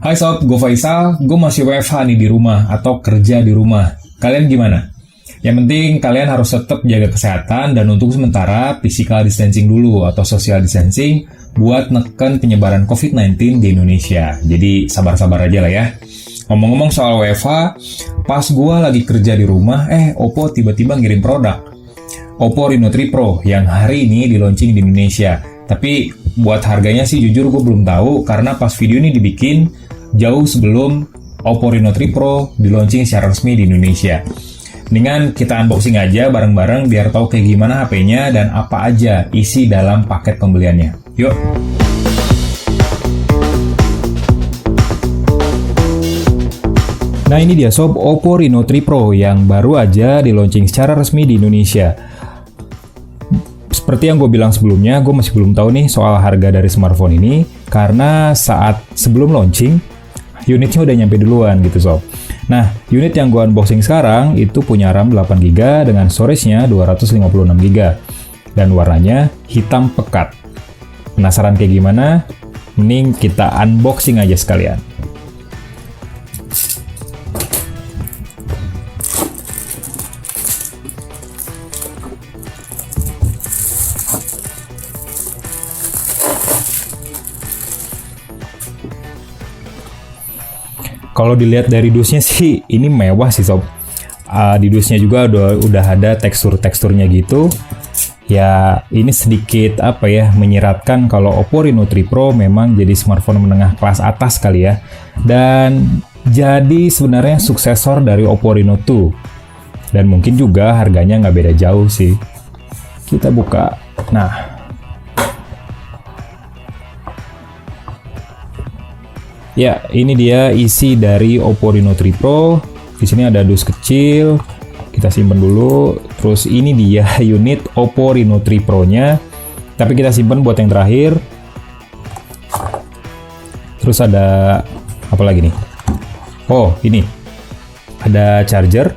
Hai sob, gue Faisal, gue masih WFH nih di rumah atau kerja di rumah. Kalian gimana? Yang penting kalian harus tetap jaga kesehatan dan untuk sementara physical distancing dulu atau social distancing buat neken penyebaran COVID-19 di Indonesia. Jadi sabar-sabar aja lah ya. Ngomong-ngomong soal WFH, pas gue lagi kerja di rumah, Oppo tiba-tiba ngirim produk. Oppo Reno 3 Pro yang hari ini di launching di Indonesia. Tapi buat harganya sih jujur gue belum tahu karena pas video ini dibikin jauh sebelum Oppo Reno 3 Pro di launching secara resmi di Indonesia. Dengan kita unboxing aja bareng-bareng biar tahu kayak gimana HP-nya dan apa aja isi dalam paket pembeliannya. Yuk! Nah ini dia sob, Oppo Reno 3 Pro yang baru aja di launching secara resmi di Indonesia. Seperti yang gue bilang sebelumnya, gue masih belum tahu nih soal harga dari smartphone ini karena saat sebelum launching, unitnya udah nyampe duluan gitu sob. Nah, unit yang gue unboxing sekarang itu punya RAM 8GB dengan storage-nya 256GB dan warnanya hitam pekat. Penasaran kayak gimana? Mending kita unboxing aja sekalian. Kalau dilihat dari dusnya sih, ini mewah sih sob. Di dusnya juga udah ada teksturnya gitu. Ya, ini sedikit menyiratkan kalau Oppo Reno 3 Pro memang jadi smartphone menengah kelas atas kali ya. Dan jadi sebenarnya suksesor dari Oppo Reno 2. Dan mungkin juga harganya nggak beda jauh sih. Kita buka. Nah. Ya, ini dia isi dari Oppo Reno 3 Pro. Di sini ada dus kecil. Kita simpan dulu. Terus ini dia unit Oppo Reno 3 Pro-nya. Tapi kita simpan buat yang terakhir. Terus ada apa lagi nih? Oh, ini. Ada charger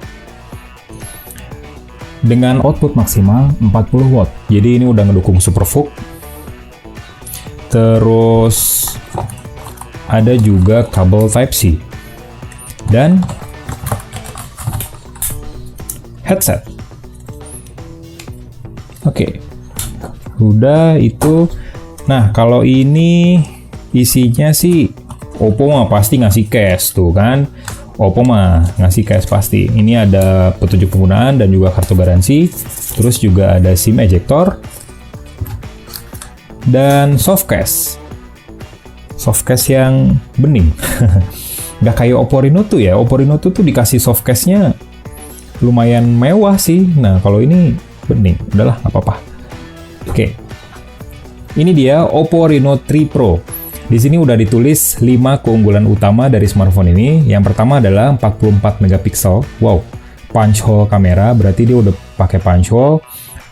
dengan output maksimal 40 watt. Jadi ini udah ngedukung SuperVOOC. Terus ada juga kabel Type-C dan headset. Oke, udah itu. Nah, kalau ini isinya sih Oppo mah pasti ngasih cash tuh kan. Oppo mah ngasih cash pasti. Ini ada petunjuk penggunaan dan juga kartu garansi. Terus juga ada SIM ejector dan soft case. Softcase yang bening. Nggak kayak Oppo Reno 2 ya. Oppo Reno 2 tuh dikasih softcase-nya lumayan mewah sih. Nah, kalau ini bening. Udahlah, nggak apa-apa. Oke. Ini dia Oppo Reno 3 Pro. Di sini udah ditulis 5 keunggulan utama dari smartphone ini. Yang pertama adalah 44 megapiksel. Wow. Punch hole kamera, berarti dia udah pakai punch hole.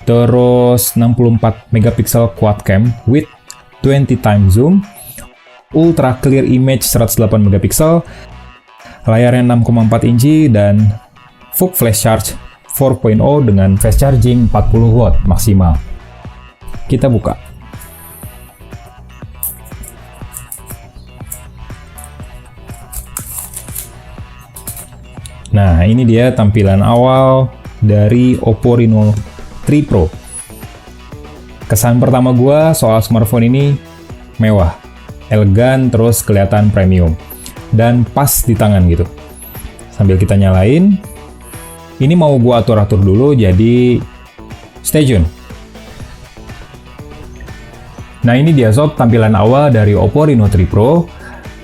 Terus 64 megapiksel quad cam with 20 times zoom. Ultra clear image 108 megapiksel, layarnya 6,4 inci dan VOOC flash charge 4.0 dengan fast charging 40 watt maksimal. Kita buka. Nah, ini dia tampilan awal dari Oppo Reno 3 Pro. Kesan pertama gua soal smartphone ini mewah, elegan, terus kelihatan premium dan pas di tangan gitu. Sambil kita nyalain, ini mau gua atur-atur dulu, jadi stay tune. Nah ini dia sob tampilan awal dari Oppo Reno 3 Pro.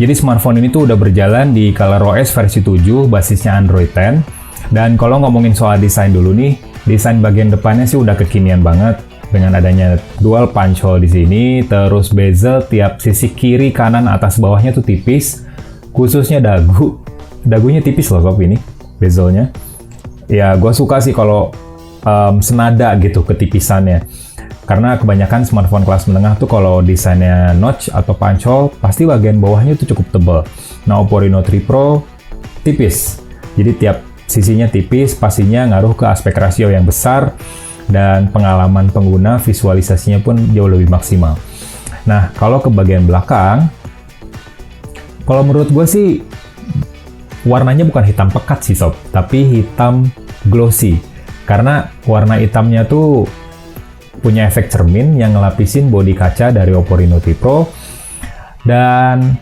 Jadi smartphone ini tuh udah berjalan di ColorOS versi 7, basisnya Android 10. Dan kalau ngomongin soal desain dulu nih, desain bagian depannya sih udah kekinian banget. Dengan adanya dual punch hole di sini, terus bezel tiap sisi kiri, kanan, atas, bawahnya tuh tipis, khususnya dagu. Dagunya tipis loh sob ini, bezelnya. Ya, gue suka sih kalau senada gitu ketipisannya. Karena kebanyakan smartphone kelas menengah tuh kalau desainnya notch atau punch hole, pasti bagian bawahnya tuh cukup tebal. Nah, Oppo Reno 3 Pro tipis. Jadi tiap sisinya tipis, pastinya ngaruh ke aspek rasio yang besar, dan pengalaman pengguna visualisasinya pun jauh lebih maksimal. Nah, kalau ke bagian belakang, Kalau menurut gue sih, warnanya bukan hitam pekat sih sob, tapi hitam glossy. Karena warna hitamnya tuh punya efek cermin yang ngelapisin bodi kaca dari Oppo Reno 3 Pro, dan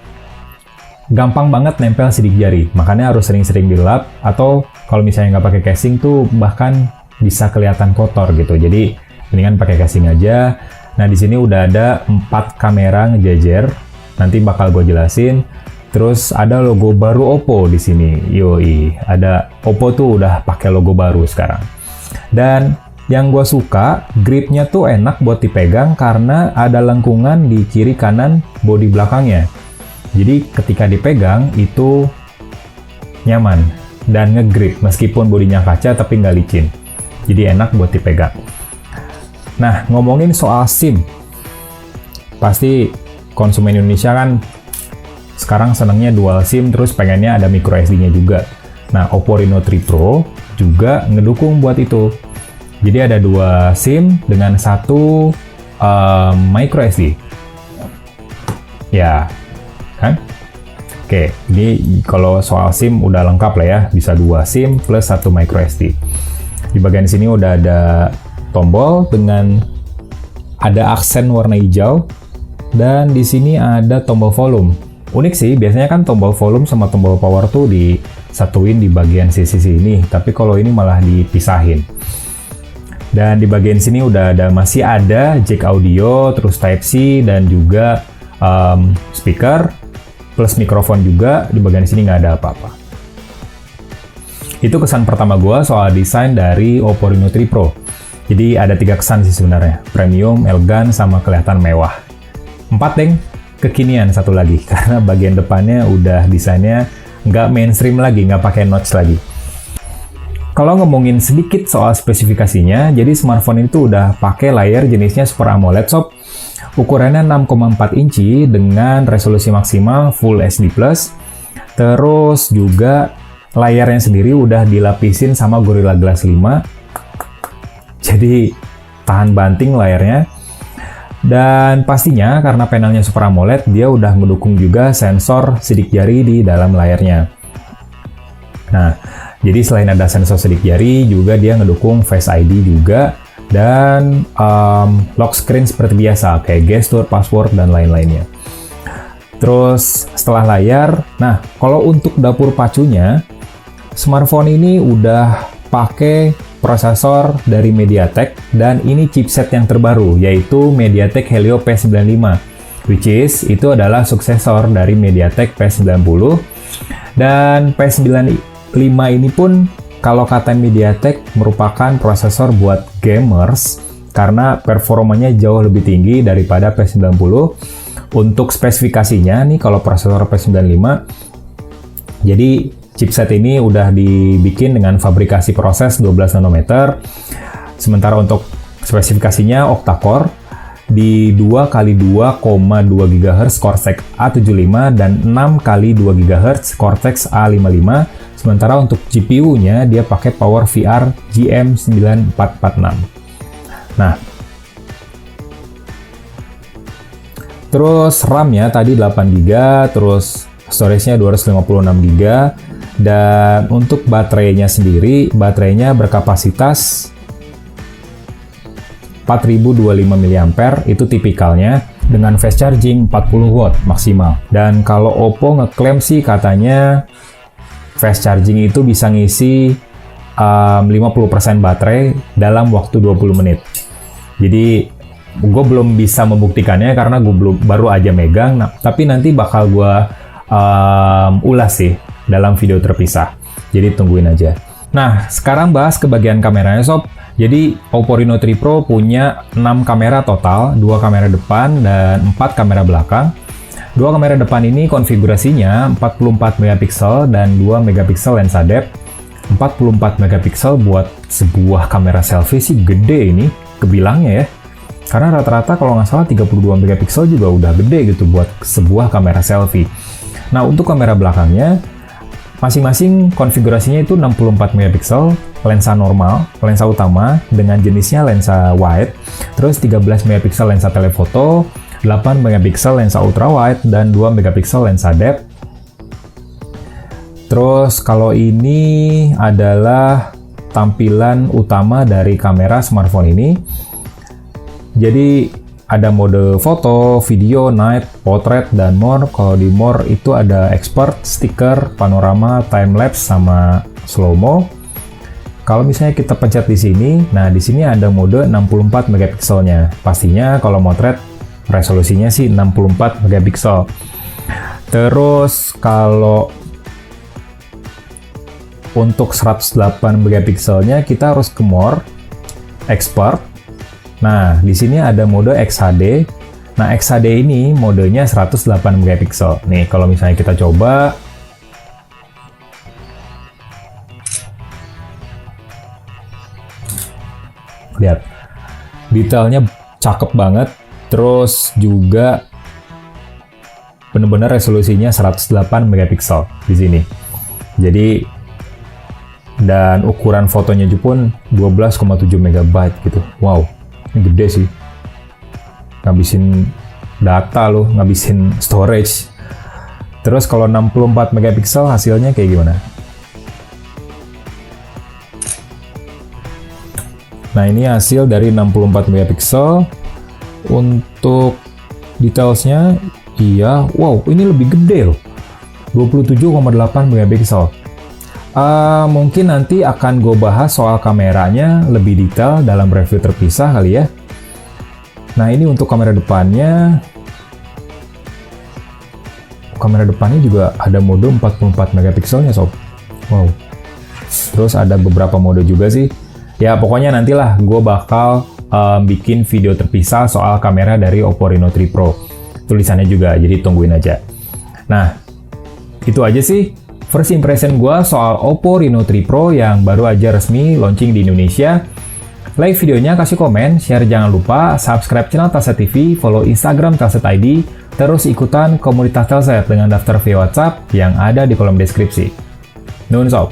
gampang banget nempel sidik jari, makanya harus sering-sering dilap, atau kalau misalnya nggak pakai casing tuh bahkan bisa kelihatan kotor gitu. Jadi mendingan pakai casing aja. Nah, di sini udah ada 4 kamera ngejejer, nanti bakal gue jelasin. Terus ada logo baru Oppo di sini. Yoi, ada Oppo tuh udah pakai logo baru sekarang. Dan yang gue suka, gripnya tuh enak buat dipegang karena ada lengkungan di kiri kanan bodi belakangnya. Jadi ketika dipegang itu nyaman dan ngegrip meskipun bodinya kaca tapi nggak licin. Jadi enak buat dipegang. Nah, ngomongin soal SIM. Pasti konsumen Indonesia kan sekarang senangnya dual SIM, terus pengennya ada micro SD-nya juga. Nah, Oppo Reno 3 Pro juga ngedukung buat itu. Jadi ada 2 SIM dengan 1 micro SD. Ya, kan? Oke, ini kalau soal SIM udah lengkap lah ya. Bisa 2 SIM plus 1 micro SD. Di bagian sini udah ada tombol dengan ada aksen warna hijau. Dan di sini ada tombol volume. Unik sih, biasanya kan tombol volume sama tombol power tuh disatuin di bagian sisi ini. Tapi kalau ini malah dipisahin. Dan di bagian sini masih ada jack audio, terus Type-C, dan juga speaker, plus mikrofon juga. Di bagian sini nggak ada apa-apa. Itu kesan pertama gue soal desain dari Oppo Reno 3 Pro. Jadi ada 3 kesan sih sebenarnya. Premium, elegan, sama kelihatan mewah. 4 deng, kekinian satu lagi. Karena bagian depannya udah desainnya nggak mainstream lagi, nggak pakai notch lagi. Kalau ngomongin sedikit soal spesifikasinya, jadi smartphone itu udah pakai layar jenisnya Super AMOLED sob. Ukurannya 6,4 inci dengan resolusi maksimal Full HD+. Terus juga layarnya sendiri udah dilapisin sama Gorilla Glass 5. Jadi tahan banting layarnya. Dan pastinya karena panelnya Super AMOLED, dia udah mendukung juga sensor sidik jari di dalam layarnya. Nah, jadi selain ada sensor sidik jari, juga dia ngedukung Face ID juga, dan lock screen seperti biasa, kayak gestur, password, dan lain-lainnya. Terus setelah layar, nah kalau untuk dapur pacunya, smartphone ini udah pakai prosesor dari MediaTek, dan ini chipset yang terbaru, yaitu MediaTek Helio P95, which is itu adalah suksesor dari MediaTek P90, dan P95 ini pun kalau kata MediaTek merupakan prosesor buat gamers karena performanya jauh lebih tinggi daripada P90. Untuk spesifikasinya nih, kalau prosesor P95, jadi chipset ini udah dibikin dengan fabrikasi proses 12 nanometer. Sementara untuk spesifikasinya octa-core di 2x2,2 GHz Cortex A75 dan 6x2 GHz Cortex A55. Sementara untuk GPU-nya dia pakai Power VR GM9446. Nah, terus RAM-nya tadi 8GB, terus storage-nya 256GB, dan untuk baterainya sendiri, baterainya berkapasitas 4025 mAh, itu tipikalnya, dengan fast charging 40 watt maksimal. Dan kalau Oppo ngeklaim sih katanya fast charging itu bisa ngisi 50% baterai dalam waktu 20 menit. Jadi gue belum bisa membuktikannya karena gue baru aja megang, tapi nanti bakal gue ulas sih dalam video terpisah. Jadi tungguin aja. Nah, sekarang bahas ke bagian kameranya sob. Jadi Oppo Reno 3 Pro punya 6 kamera total, 2 kamera depan dan 4 kamera belakang. 2 kamera depan ini konfigurasinya 44 megapiksel dan 2 megapiksel lensa depth. 44 megapiksel buat sebuah kamera selfie sih gede ini, kebilangnya ya. Karena rata-rata kalau nggak salah 32 megapiksel juga udah gede gitu buat sebuah kamera selfie. Nah, untuk kamera belakangnya, masing-masing konfigurasinya itu 64 megapiksel, lensa normal, lensa utama dengan jenisnya lensa wide, terus 13 megapiksel lensa telefoto, 8 megapiksel lensa ultra wide, dan 2 megapiksel lensa depth, Terus kalau ini adalah tampilan utama dari kamera smartphone ini. Jadi ada mode foto, video, night, portrait, dan more. Kalau di more itu ada expert, stiker, panorama, time-lapse, sama slow-mo. Kalau misalnya kita pencet di sini, nah di sini ada mode 64 megapikselnya. Pastinya kalau motret resolusinya sih 64 megapiksel. Terus kalau untuk 108 megapikselnya kita harus ke more, expert. Nah, di sini ada mode XHD. Nah, XHD ini modenya 108 megapiksel. Nih, kalau misalnya kita coba, lihat, detailnya cakep banget. Terus juga benar-benar resolusinya 108 megapiksel di sini. Jadi, dan ukuran fotonya juga pun 12,7 megabyte gitu. Wow. Ini gede sih, ngabisin data loh, ngabisin storage. Terus kalau 64 megapiksel hasilnya kayak gimana? Nah, ini hasil dari 64 megapiksel. Untuk detailsnya, iya, wow, ini lebih gede loh, 27,8 megapiksel. Mungkin nanti akan gue bahas soal kameranya lebih detail dalam review terpisah kali ya. Nah, ini untuk kamera depannya. Kamera depannya juga ada mode 44 megapikselnya sob. Wow. Terus ada beberapa mode juga sih. Ya pokoknya nantilah gue bakal bikin video terpisah soal kamera dari Oppo Reno 3 Pro. Tulisannya juga, jadi tungguin aja. Nah, itu aja sih first impression gue soal Oppo Reno 3 Pro yang baru aja resmi launching di Indonesia. Like videonya, kasih komen, share jangan lupa, subscribe channel Telset TV, follow Instagram Telset ID, terus ikutan komunitas Telset dengan daftar via WhatsApp yang ada di kolom deskripsi. Nuhun sob.